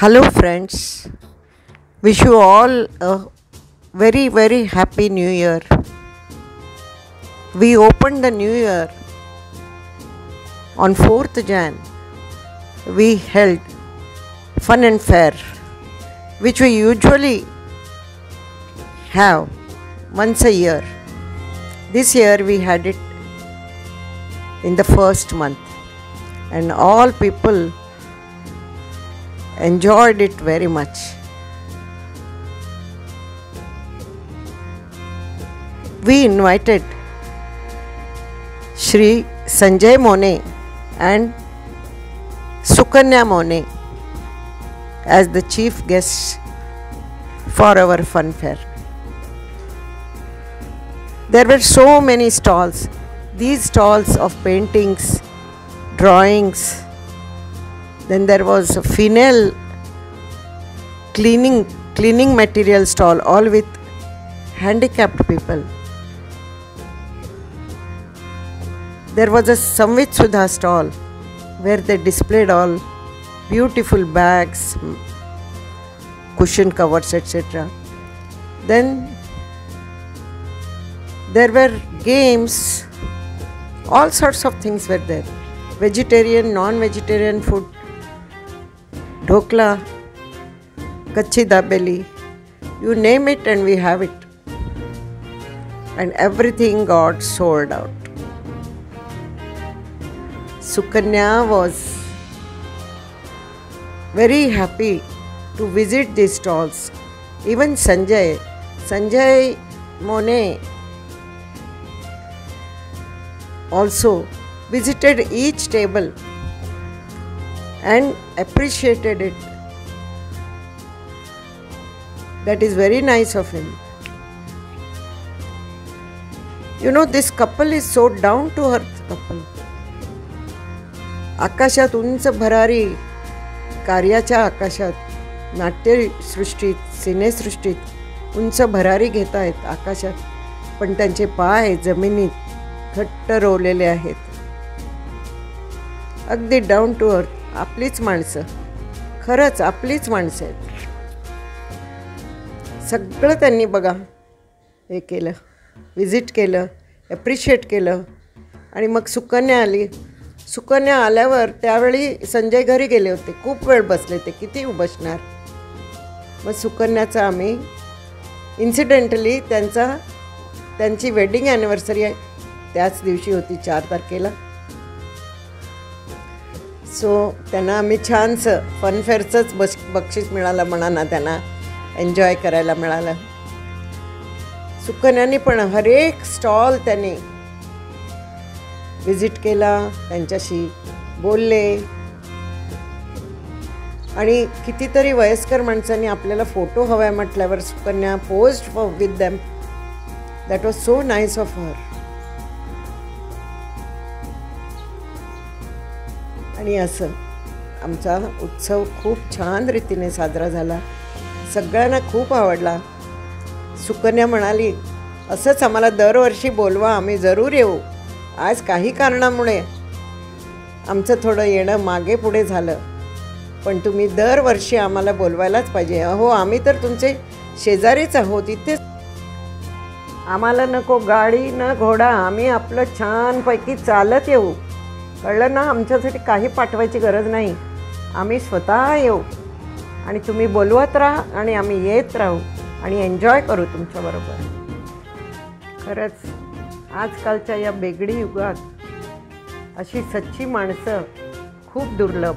Hello, friends. Wish you all a very, very happy new year. We opened the new year on 4th Jan. We held Fun and Fair, which we usually have once a year. This year we had it in the first month, and all people enjoyed it very much. We invited Shri Sanjay Mone and Sukanya Mone as the chief guests for our fun fair. There were so many stalls. These stalls of paintings, drawings. Then there was a phenol cleaning material stall, all with handicapped people. There was a Samvit Sudha stall where they displayed all beautiful bags, cushion covers, etc. Then there were games, all sorts of things were there. Vegetarian, non-vegetarian food, dhokla, kachi dabeli, you name it and we have it. And everything got sold out. Sukanya was very happy to visit these stalls. Even Sanjay Mone also visited each table and appreciated it. That is very nice of him. You know, this couple is so down to earth couple. आकाशात उंच भरारी कार्याच्या आकाशात नाट्यसृष्टीत सिनेसृष्टीत उंच भरारी घेत आहेत आकाशात, पण त्यांचे पाय जमिनीत घट्ट रोवलेले आहेत. अगदी डाऊन टू अर्थ आपलीच माणसं, खरंच आपलीच माणसं आहेत. सगळं त्यांनी बघा हे केलं, विजिट केलं, ॲप्रिशिएट केलं. आणि मग सुकन्या आली. सुकन्या आल्यावर त्यावेळी संजय घरी गेले होते, खूप वेळ बसले ते, किती बसणार. मग सुकन्याचा आम्ही इन्सिडेंटली त्यांची वेडिंग ॲनिव्हर्सरी त्याच दिवशी होती, 4 तारखेला. सो त्यांना आम्ही छानसं फनफेअरचंच बक्षीस मिळालं म्हणा ना, त्यांना एन्जॉय करायला मिळालं. सुकन्याने पण हर एक स्टॉल त्यांनी विजिट केला, त्यांच्याशी बोलले. आणि कितीतरी वयस्कर माणसांनी आपल्याला फोटो हवा आहे म्हटल्यावर Sukanya post with them. That was so nice of her. आणि असं आमचा उत्सव खूप छान रीतीने साजरा झाला. सगळ्यांना खूप आवडला. सुकन्या म्हणाली, असंच आम्हाला दरवर्षी बोलवा, आम्ही जरूर येऊ. आज काही कारणामुळे आमचं थोडं येणं मागे पुढे झालं, पण तुम्ही दरवर्षी आम्हाला बोलवायलाच पाहिजे. अहो, आम्ही तर तुमचे शेजारीच आहोत, इथेच. आम्हाला नको गाडी ना घोडा, आम्ही आपलं छानपैकी चालत येऊ, कळलं ना. आमच्यासाठी काही पाठवायची गरज नाही, आम्ही स्वतः येऊ आणि तुम्ही बोलवत राहा आणि आम्ही येत राहू आणि एन्जॉय करू तुमच्याबरोबर. खरंच आजकालच्या या बेगडी युगात अशी सच्ची माणसं खूप दुर्लभ.